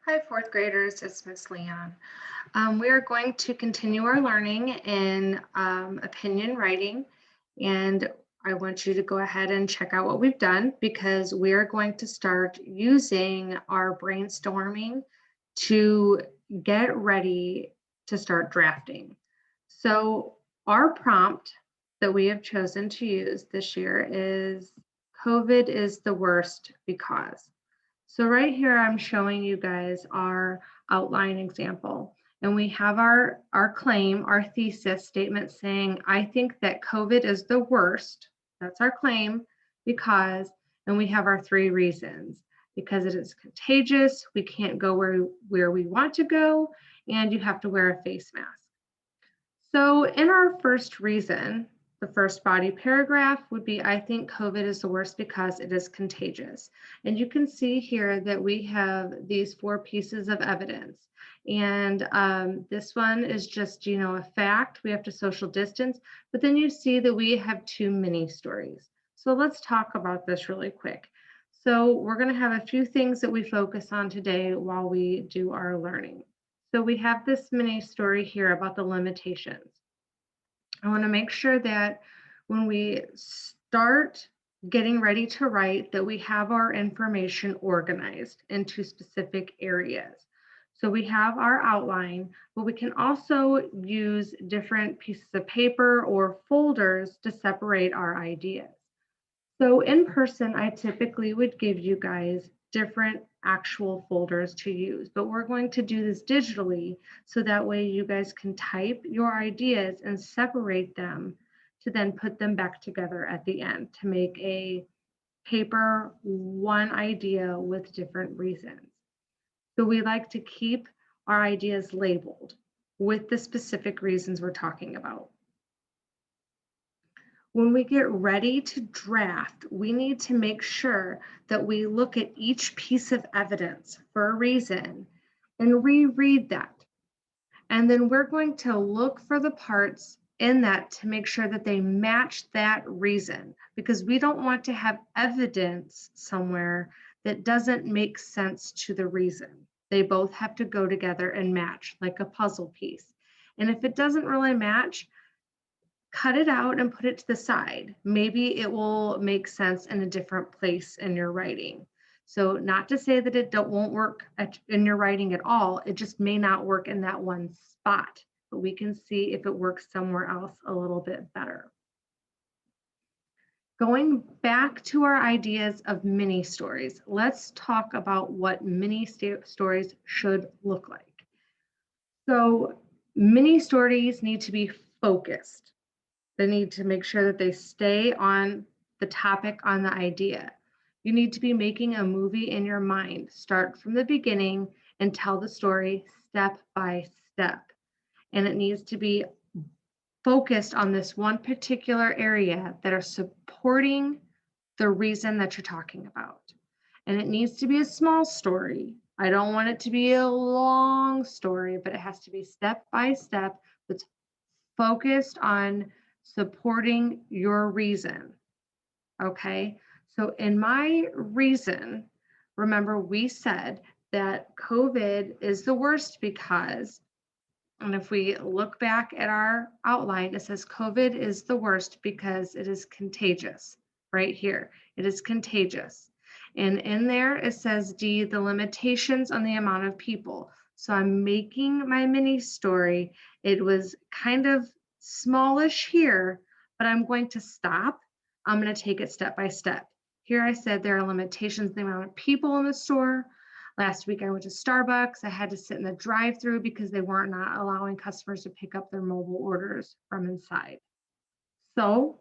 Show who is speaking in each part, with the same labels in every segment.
Speaker 1: Hi, fourth graders, it's Miss Leon. We are going to continue our learning in opinion writing, and I want you to go ahead and check out what we've done because we are going to start using our brainstorming to get ready to start drafting. So our prompt that we have chosen to use this year is COVID is the worst because. So right here, I'm showing you guys our outline example. And we have our claim, our thesis statement saying, I think that COVID is the worst. That's our claim because, and we have our three reasons. Because it is contagious, we can't go where we want to go, and you have to wear a face mask. So in our first reason, the first body paragraph would be, I think COVID is the worst because it is contagious. And you can see here that we have these four pieces of evidence. And this one is just, a fact. We have to social distance. But then you see that we have two mini stories. So let's talk about this really quick. So we're going to have a few things that we focus on today while we do our learning. So we have this mini story here about the limitations. I want to make sure that when we start getting ready to write that we have our information organized into specific areas. So we have our outline, but we can also use different pieces of paper or folders to separate our ideas. So in person, I typically would give you guys different actual folders to use, but we're going to do this digitally so that way you guys can type your ideas and separate them to then put them back together at the end to make a paper one idea with different reasons. So we like to keep our ideas labeled with the specific reasons we're talking about. When we get ready to draft, we need to make sure that we look at each piece of evidence for a reason and reread that. And then we're going to look for the parts in that to make sure that they match that reason, because we don't want to have evidence somewhere that doesn't make sense to the reason. They both have to go together and match like a puzzle piece. And if it doesn't really match, cut it out and put it to the side. Maybe it will make sense in a different place in your writing. So not to say that it won't work in your writing at all, it just may not work in that one spot, but we can see if it works somewhere else a little bit better. Going back to our ideas of mini stories, let's talk about what mini stories should look like. So mini stories need to be focused. They need to make sure that they stay on the topic, on the idea. You need to be making a movie in your mind. Start from the beginning and tell the story step by step. And it needs to be focused on this one particular area that are supporting the reason that you're talking about. And it needs to be a small story. I don't want it to be a long story, but it has to be step by step that's focused on supporting your reason. Okay, so in my reason, remember we said that COVID is the worst because, and if we look back at our outline, it says COVID is the worst because it is contagious. Right here, it is contagious. And in there, it says D, the limitations on the amount of people. So I'm making my mini story. It was kind of smallish here, but I'm going to stop. I'm going to take it step by step. Here I said there are limitations on the amount of people in the store. Last week I went to Starbucks. I had to sit in the drive-through because they weren't not allowing customers to pick up their mobile orders from inside. So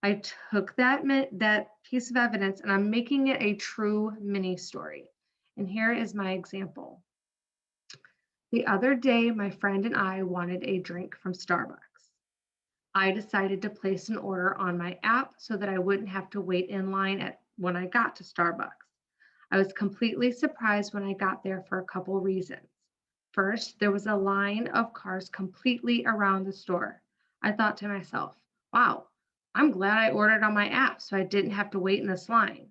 Speaker 1: I took that piece of evidence and I'm making it a true mini story. And here is my example. The other day, my friend and I wanted a drink from Starbucks. I decided to place an order on my app so that I wouldn't have to wait in line when I got to Starbucks. I was completely surprised when I got there for a couple reasons. First, there was a line of cars completely around the store. I thought to myself, wow, I'm glad I ordered on my app so I didn't have to wait in this line.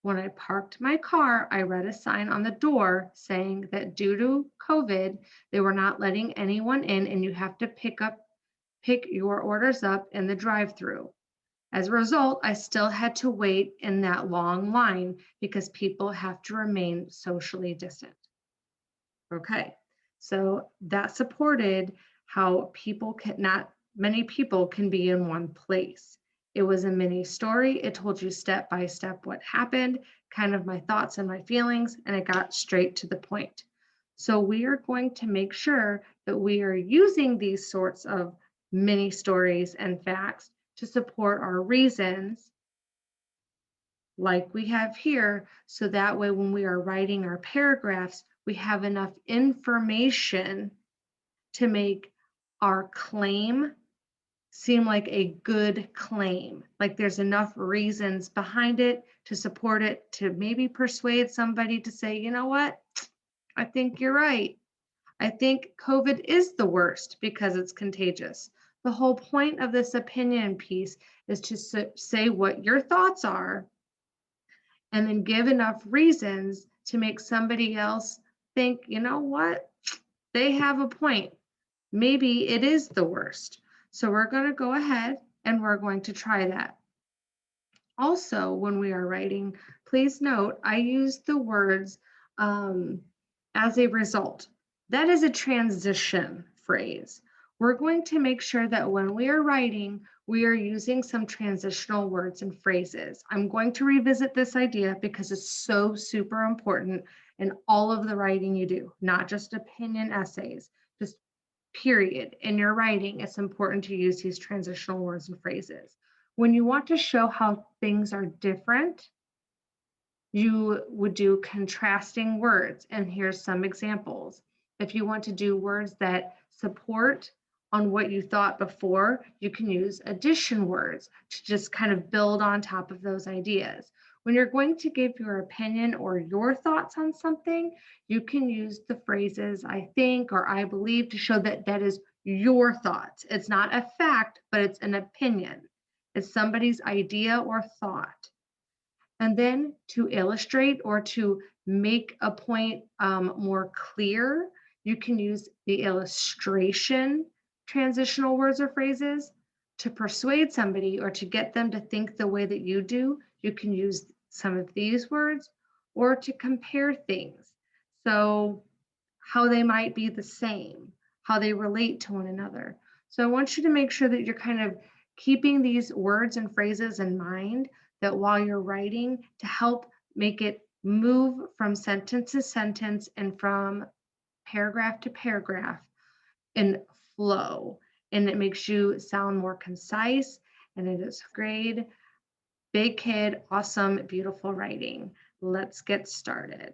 Speaker 1: When I parked my car, I read a sign on the door saying that due to COVID, they were not letting anyone in and you have to pick your orders up in the drive-through. As a result, I still had to wait in that long line because people have to remain socially distant. Okay. So that supported how people can not many people can be in one place. It was a mini story. It told you step by step what happened, kind of my thoughts and my feelings, and it got straight to the point. So we are going to make sure that we are using these sorts of mini stories and facts to support our reasons like we have here, so that way when we are writing our paragraphs, we have enough information to make our claim seem like a good claim. Like there's enough reasons behind it to support it, to maybe persuade somebody to say, you know what, I think you're right. I think COVID is the worst because it's contagious. The whole point of this opinion piece is to say what your thoughts are and then give enough reasons to make somebody else think, you know what, they have a point. Maybe it is the worst. So we're going to go ahead and we're going to try that. Also, when we are writing, please note I use the words um, as a result. That is a transition phrase. We're going to make sure that when we are writing, we are using some transitional words and phrases. I'm going to revisit this idea because it's so super important in all of the writing you do, not just opinion essays, just period. In your writing, it's important to use these transitional words and phrases. When you want to show how things are different, you would do contrasting words. And here's some examples. If you want to do words that support on what you thought before, you can use addition words to just kind of build on top of those ideas. When you're going to give your opinion or your thoughts on something, you can use the phrases I think or I believe to show that that is your thoughts. It's not a fact, but it's an opinion. It's somebody's idea or thought. And then to illustrate or to make a point more clear, you can use the illustration transitional words or phrases. To persuade somebody or to get them to think the way that you do, you can use some of these words, or to compare things. So how they might be the same, how they relate to one another. So I want you to make sure that you're kind of keeping these words and phrases in mind, that while you're writing, to help make it move from sentence to sentence and from paragraph to paragraph in flow. And it makes you sound more concise, and it is great. Big kid, awesome, beautiful writing. Let's get started.